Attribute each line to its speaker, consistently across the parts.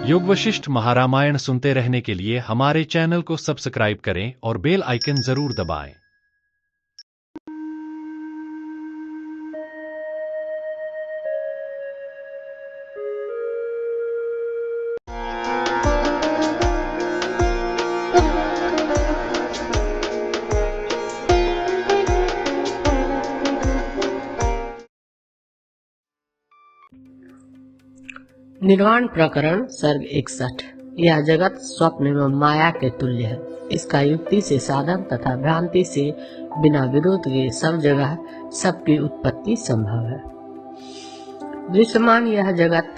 Speaker 1: योग वशिष्ठ महारामायण सुनते रहने के लिए हमारे चैनल को सब्सक्राइब करें और बेल आइकन जरूर दबाएं।
Speaker 2: निर्वाण प्रकरण सर्ग 61। यह जगत स्वप्न एवं माया के तुल्य है। इसका युक्ति से साधन तथा भ्रांति से बिना विरोध के सब जगह सबकी उत्पत्ति संभव है। दृश्यमान यह जगत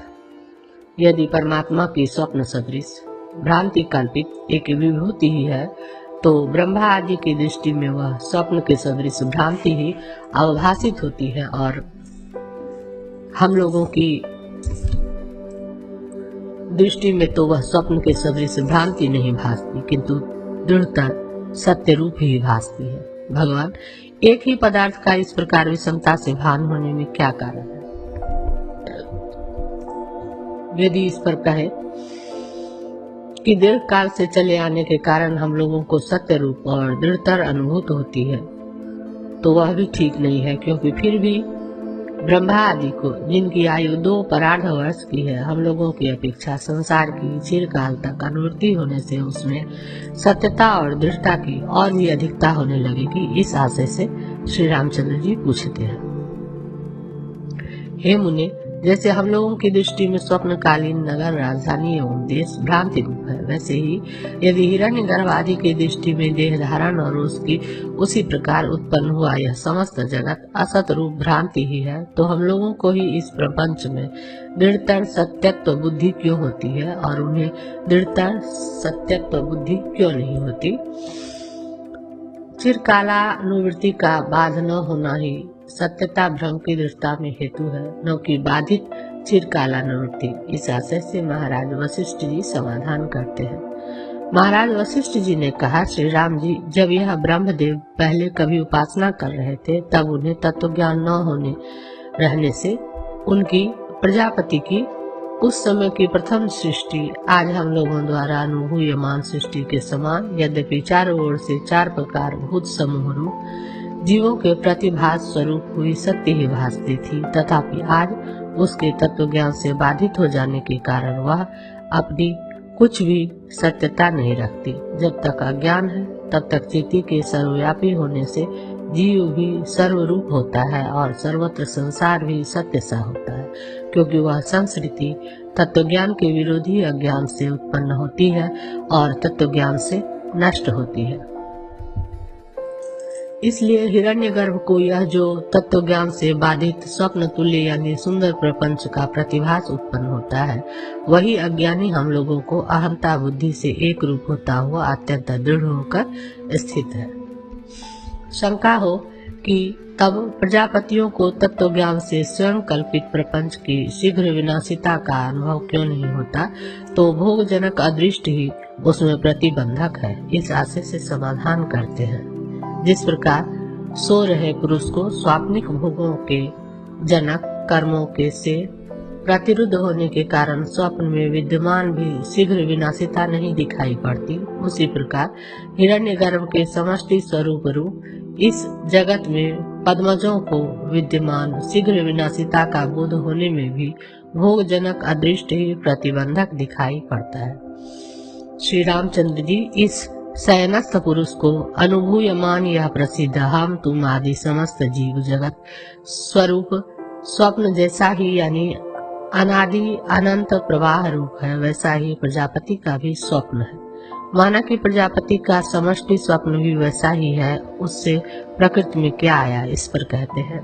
Speaker 2: यदि परमात्मा की स्वप्न सदृश भ्रांति कल्पित एक विभूति ही है, तो ब्रह्मा आदि की दृष्टि में वह स्वप्न के सदृश भ्रांति ही अवभाषित होती है और हम लोगों की दृष्टि में तो वह स्वप्न के सदृश भ्रांति नहीं भासती, किंतु दृढ़तर सत्य रूप ही भासती है। भगवान, एक ही पदार्थ का इस प्रकार विषमता से भान होने में क्या कारण है? यदि इस पर कहे कि दीर्घ काल से चले आने के कारण हम लोगों को सत्य रूप और दृढ़तर अनुभूत होती है, तो वह भी ठीक नहीं है, क्योंकि फिर भी ब्रह्मा आदि को, जिनकी आयु 2 परार्ध वर्ष की है, हम लोगों की अपेक्षा संसार की चिरकाल तक अनुभूति होने से उसमें सत्यता और दृढ़ता की और भी अधिकता होने लगेगी। इस आशय से श्री रामचंद्र जी पूछते हैं, हे मुने, जैसे हम लोगों की दृष्टि में स्वप्नकालीन नगर, राजधानी एवं देश भ्रांति रूप है, वैसे ही यदि हिरण्यगर्भ आदि की दृष्टि में देह धारण और उसकी उसी प्रकार उत्पन्न हुआ यह समस्त जगत असत रूप भ्रांति ही है, तो हम लोगों को ही इस प्रपंच में दृढ़तर सत्यत्व बुद्धि क्यों होती है और उन्हें दृढ़तर सत्यत्व बुद्धि क्यों नहीं होती? चिरकालानुवृत्ति का बाध न होना ही सत्यता भ्रम की दृष्टा में हेतु है, न कि बाधित चिरकालानुवृत्ति। इस आशय से महाराज वशिष्ठ जी समाधान करते हैं। महाराज वशिष्ठ जी ने कहा, श्री राम जी, जब यह ब्रह्मदेव पहले कभी उपासना कर रहे थे, तब उन्हें तत्व ज्ञान न होने रहने से उनकी प्रजापति की उस समय की प्रथम सृष्टि आज हम लोगों द्वारा अनुभूयमान सृष्टि के समान, यद्यपि चारों ओर से 4 प्रकार भूत समूह रूप जीवों के प्रतिभास स्वरूप हुई सत्य ही भासती थी, तथापि आज उसके तत्व ज्ञान से बाधित हो जाने के कारण वह अपनी कुछ भी सत्यता नहीं रखती। जब तक अज्ञान है, तब तक चित्ती के सर्वव्यापी होने से जीव भी सर्वरूप होता है और सर्वत्र संसार भी सत्य सा होता है, क्योंकि वह संस्कृति तत्वज्ञान के विरोधी अज्ञान से उत्पन्न होती है और तत्वज्ञान से नष्ट होती है। इसलिए हिरण्यगर्भ को यह जो तत्व ज्ञान से बाधित स्वप्न तुल्य यानी सुंदर प्रपंच का प्रतिभास उत्पन्न होता है, वही अज्ञानी हम लोगों को अहंता बुद्धि से एक रूप होता हुआ अत्यंत दृढ़ होकर स्थित है। शंका हो कि तब प्रजापतियों को तत्व ज्ञान से स्वयं कल्पित प्रपंच की शीघ्र विनाशिता का अनुभव क्यों नहीं होता, तो भोगजनक अदृष्ट ही उसमें प्रतिबंधक है। इस आशय से समाधान करते हैं, जिस प्रकार सो रहे पुरुष को स्वाप्निक भोगों के जनक कर्मों के से प्रतिरुद्ध होने के कारण स्वप्न में विद्यमान भी शीघ्र विनाशिता नहीं दिखाई पड़ती, उसी प्रकार हिरण्यगर्भ के समष्टि स्वरूप रूप इस जगत में पद्मजों को विद्यमान शीघ्र विनाशिता का बोध होने में भी भोगजनक अदृष्ट ही प्रतिबंधक दिखाई पड़ता है। श्री रामचंद्र जी इस शयनस्थ पुरुष को अनुभूयमान यह प्रसिद्ध हम तुम आदि समस्त जीव जगत स्वरूप स्वप्न जैसा ही यानी अनादि अनंत प्रवाह रूप है, वैसा ही प्रजापति का भी स्वप्न है। माना कि प्रजापति का समष्टि स्वप्न भी वैसा ही है, उससे प्रकृति में क्या आया? इस पर कहते हैं,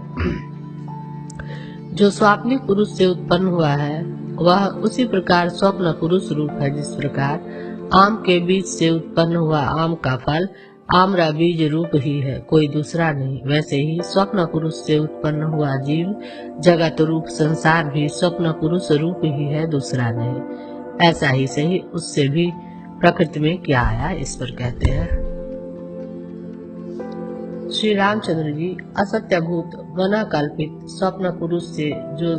Speaker 2: जो स्वाप्निक पुरुष से उत्पन्न हुआ है वह उसी प्रकार स्वप्न पुरुष रूप है। जिस प्रकार आम के बीज से उत्पन्न हुआ आम का फल आम्रा बीज रूप ही है, कोई दूसरा नहीं, वैसे ही स्वप्न पुरुष से उत्पन्न हुआ जीव जगत रूप संसार भी स्वप्न पुरुष रूप ही है, दूसरा नहीं। ऐसा ही सही उससे भी प्रकृति में क्या आया? इस पर कहते हैं, श्री रामचंद्र जी, असत्यभूत मना कल्पित स्वप्न पुरुष से जो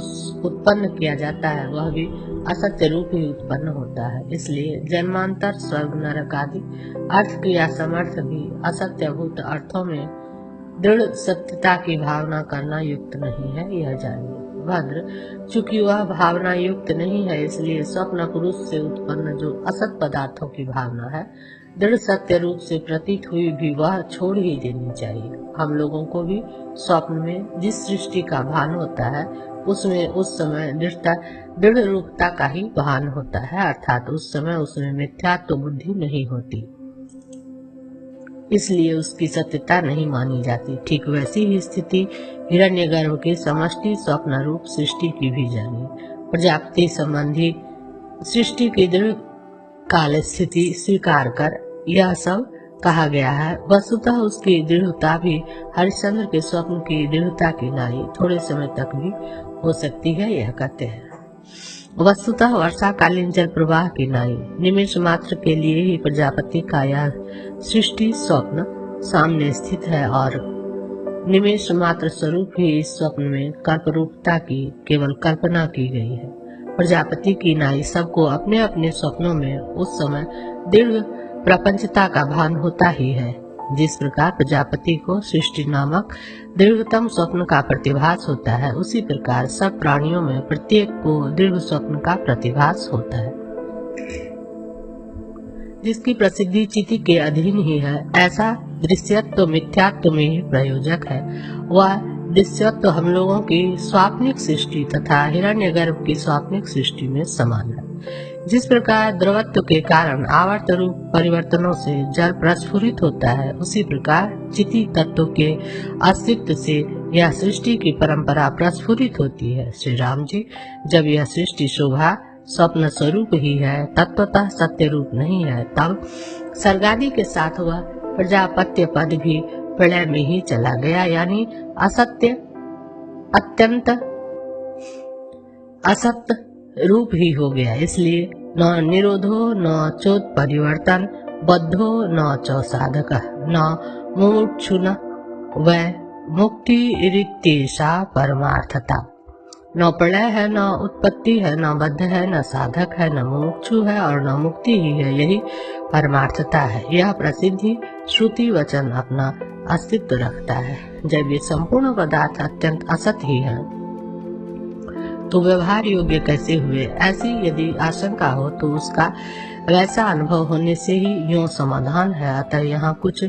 Speaker 2: उत्पन्न किया जाता है वह भी असत्य रूप ही उत्पन्न होता है। इसलिए जन्मांतर, स्वर्ग, नरक आदि अर्थ क्रिया समर्थ भी असत्यभूत अर्थों में दृढ़ सत्यता की भावना करना युक्त नहीं है, यह जानिए। भद्र, चूंकि वह भावना युक्त नहीं है, इसलिए स्वप्न पुरुष से उत्पन्न जो असत पदार्थों की भावना है, दृढ़ सत्य रूप से प्रतीत हुई भी वह छोड़ ही देनी चाहिए। हम लोगों को भी स्वप्न में जिस सृष्टि का भान होता है उसमें उस समय दृढ़ रूपता का ही भान होता है, अर्थात उस समय उसमें मिथ्यात्व बुद्धि नहीं होती, इसलिए उसकी सत्यता नहीं मानी जाती। ठीक वैसी ही स्थिति हिरण्यगर्भ के समष्टि स्वप्न रूप सृष्टि की भी जानिए। प्रजापति संबंधी सृष्टि की दृढ़ काल स्थिति स्वीकार कर यह सब कहा गया है। वस्तुतः उसकी दृढ़ता भी हरिश्चंद्र के स्वप्न की दृढ़ता की नाई थोड़े समय तक भी हो सकती है, यह कहते हैं। वस्तुतः वर्षाकालीन जल प्रवाह की नाई निमेष मात्र के लिए ही प्रजापति का यह सृष्टि स्वप्न सामने स्थित है और निमेष मात्र स्वरूप ही इस स्वप्न में कल्परूपता की केवल कल्पना की गई है। प्रजापति की नाई सबको अपने अपने स्वप्नों में उस समय दृढ़ प्रपंचता का भान होता ही है। जिस प्रकार प्रजापति को सृष्टि नामक दृढ़तम स्वप्न का प्रतिभास होता है, उसी प्रकार सब प्राणियों में प्रत्येक को दृढ़ स्वप्न का प्रतिभास होता है। जिसकी प्रसिद्धि चिति के अधीन ही है, ऐसा दृश्यत्व मिथ्यात्व में ही प्रयोजक है। वह दृश्यत्व हम लोगों की स्वाप्निक सृष्टि तथा हिरण्यगर्भ की स्वाप्निक सृष्टि में समान है। जिस प्रकार द्रवत्व के कारण आवर्त रूप परिवर्तनों से जल प्रस्फुरित होता है, उसी प्रकार चिति तत्व के अस्तित्व से यह सृष्टि की परंपरा प्रस्फुरित होती है। श्री राम जी, जब यह सृष्टि शोभा स्वप्न स्वरूप ही है, तत्वतः सत्य रूप नहीं है, तब सर्गादि के साथ वह प्रजापत्य पद भी प्रलय में ही चला गया, यानी असत्य अत्यंत असत्य रूप ही हो गया। इसलिए न निरोधो न चोत परिवर्तन, बद्धो न चौ साधक, न मुमुक्षुन व मुक्ति रिक्तेशा परमार्थता। न प्रलय है, न उत्पत्ति है, न बद्ध है, न साधक है, न मुमुक्षु है और न मुक्ति ही है, यही परमार्थता है। यह प्रसिद्धि श्रुति वचन अपना अस्तित्व रखता है। जब ये संपूर्ण पदार्थ अत्यंत असत ही है तो व्यवहार योग्य कैसे हुए? ऐसी यदि आशंका हो तो उसका वैसा अनुभव होने से ही यूं समाधान है। अतः यहाँ कुछ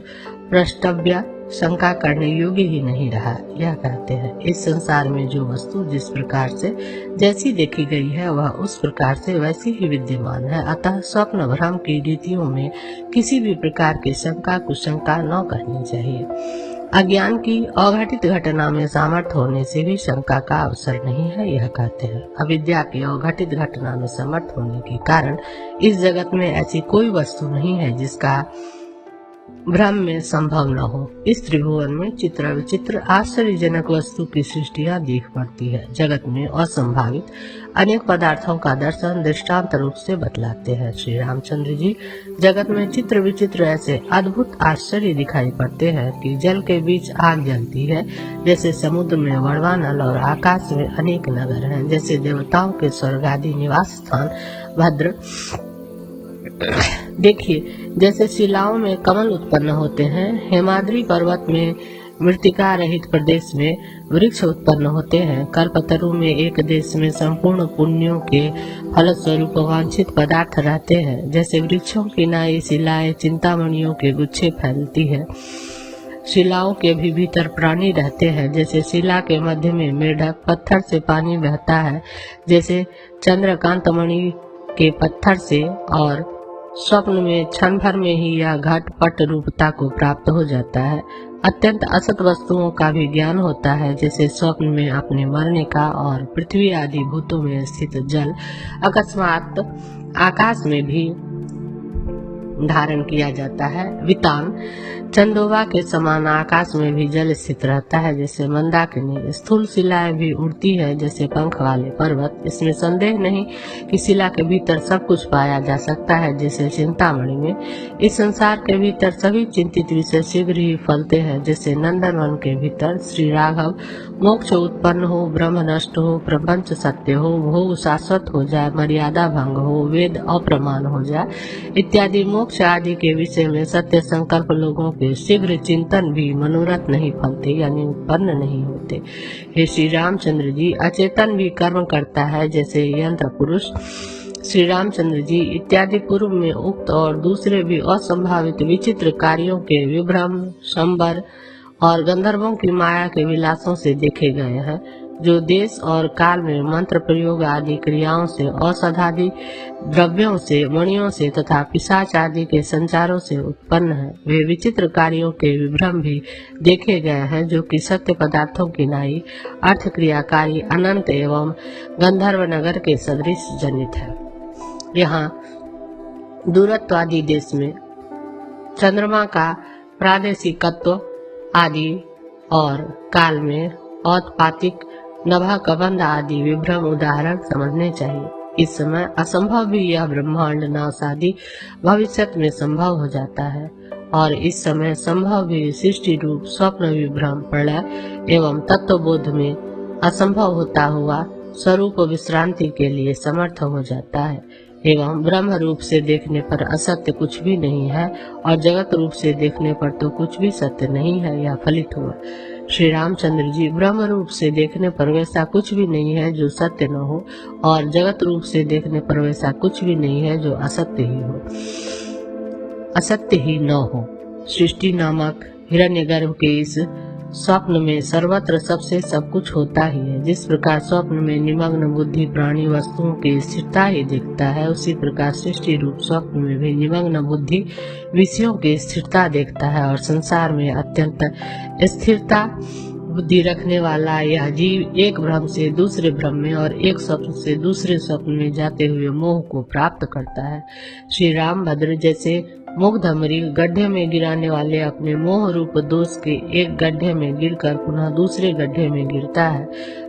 Speaker 2: प्रष्टव्य शंका करने योग्य ही नहीं रहा। यह कहते हैं, इस संसार में जो वस्तु जिस प्रकार से जैसी देखी गई है वह उस प्रकार से वैसी ही विद्यमान है। अतः स्वप्न भ्रम की रीतियों में किसी भी प्रकार की शंका कुशंका न करनी चाहिए। अज्ञान की अघटित घटना में सामर्थ्य होने से भी शंका का अवसर नहीं है, यह कहते हैं। अविद्या की अघटित घटना में समर्थ होने के कारण इस जगत में ऐसी कोई वस्तु नहीं है जिसका भ्रम में संभव न हो। इस त्रिभुवन में चित्र विचित्र आश्चर्यजनक वस्तु की सृष्टियां दिख पड़ती है। जगत में असंभावित अनेक पदार्थों का दर्शन दृष्टांत रूप से बतलाते हैं। श्री रामचंद्र जी, जगत में चित्र विचित्र ऐसे अद्भुत आश्चर्य दिखाई पड़ते हैं कि जल के बीच आग जलती है, जैसे समुद्र में वड़वा नल और आकाश में अनेक नगर हैं, जैसे देवताओं के स्वर्ग आदि निवास स्थान। भद्र, देखिए, जैसे शिलाओं में कमल उत्पन्न होते हैं, हेमाद्री पर्वत में मृतिका रहित प्रदेश में वृक्ष उत्पन्न होते हैं, कल्पतरु में एक देश में संपूर्ण पुण्यों के फलस्वरूप वांछित पदार्थ रहते हैं, जैसे वृक्षों की नाई शिलाएं चिंतामणियों के गुच्छे फैलती है, शिलाओं के भी भीतर प्राणी रहते हैं, जैसे शिला के मध्य में मेढक, पत्थर से पानी बहता है जैसे चंद्रकांतमणि के पत्थर से, और स्वप्न में क्षण भर में ही यह घट पट रूपता को प्राप्त हो जाता है। अत्यंत असत वस्तुओं का भी ज्ञान होता है, जैसे स्वप्न में अपने मरने का और पृथ्वी आदि भूतों में स्थित जल अकस्मात आकाश में भी धारण किया जाता है। वितान, चंदोबा के समान आकाश में भी जल स्थित रहता है जैसे मंदाकिनी। स्थूल शिलाएं भी उड़ती है जैसे पंख वाले पर्वत। इसमें संदेह नहीं कि शिला के भीतर सब कुछ पाया जा सकता है जैसे चिंतामणि में। इस संसार के भीतर सभी चिंतित विषय शीघ्र ही फलते हैं जैसे नंदनवन के भीतर श्री राघव। मोक्ष उत्पन्न हो, ब्रह्म नष्ट हो, प्रपंच सत्य हो, भोग शाश्वत हो जाए, मर्यादा भंग हो, वेद अप्रमाण हो जाए इत्यादि मोक्ष आदि के विषय में सत्य संकल्प लोगों के शीघ्र चिंतन भी मनोरथ नहीं फलते यानी उत्पन्न नहीं होते। हे श्री रामचंद्र जी, अचेतन भी कर्म करता है जैसे यंत्र पुरुष। श्री रामचंद्र जी इत्यादि पूर्व में उक्त और दूसरे भी असंभावित विचित्र कार्यों के विभ्रम, संबर और गंधर्वों की माया के विलासों से देखे गए हैं, जो देश और काल में मंत्र प्रयोग आदि क्रियाओं से, औषधादि द्रव्यों से, मणियों से तथा पिशाच आदि के संचारों से उत्पन्न है। वे विचित्र कार्यों के विभ्रम भी देखे गए हैं जो कि सत्य पदार्थों की नाई अर्थ क्रियाकारी अनंत एवं गंधर्व नगर के सदृश जनित है। यहाँ दूरत्वादि देश में चंद्रमा का प्रादेशिकत्व आदि और काल में औत्पातिक नभा कबंध आदि विभ्रम उदाहरण समझने चाहिए। इस समय असंभव भी यह ब्रह्मांड नाशादि भविष्य में संभव हो जाता है और इस समय संभव भी सृष्टि रूप स्वप्न विभ्रम प्रलय एवं तत्वबोध में असंभव होता हुआ स्वरूप विश्रांति के लिए समर्थ हो जाता है एवं ब्रह्म रूप से देखने पर असत्य कुछ भी नहीं है और जगत रूप से देखने पर तो कुछ भी सत्य नहीं है, यह फलित हुआ। श्री रामचंद्र जी, ब्रह्म रूप से देखने पर वैसा कुछ भी नहीं है जो सत्य न हो और जगत रूप से देखने पर वैसा कुछ भी नहीं है जो असत्य ही हो, असत्य ही न हो। सृष्टि नामक हिरण्यगर्भ के इस स्वप्न में सर्वत्र सबसे सब कुछ होता ही है। जिस प्रकार स्वप्न में निमग्न बुद्धि प्राणी वस्तुओं की स्थिरता ही देखता है, उसी प्रकार सृष्टि रूप स्वप्न में भी निमग्न बुद्धि विषयों की स्थिरता देखता है और संसार में अत्यंत स्थिरता बुद्धि रखने वाला यह जीव एक भ्रम से दूसरे भ्रम में और एक स्वप्न से दूसरे स्वप्न में जाते हुए मोह को प्राप्त करता है। श्री रामभद्र जैसे मुग्ध मृग गड्ढे में गिराने वाले अपने मोह रूप दोष के एक गड्ढे में गिरकर पुनः दूसरे गड्ढे में गिरता है,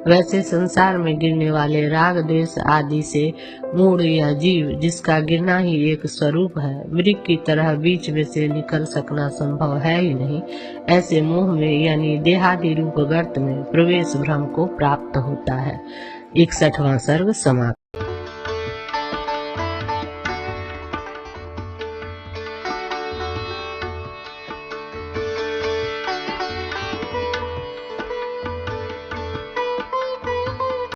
Speaker 2: वैसे संसार में गिरने वाले राग द्वेष आदि से मूढ़ यह जीव, जिसका गिरना ही एक स्वरूप है, मृग की तरह बीच में से निकल सकना संभव है ही नहीं, ऐसे मोह में यानी देहादि रूप गर्त में प्रवेश भ्रम को प्राप्त होता है। 61वां सर्ग समाप्त।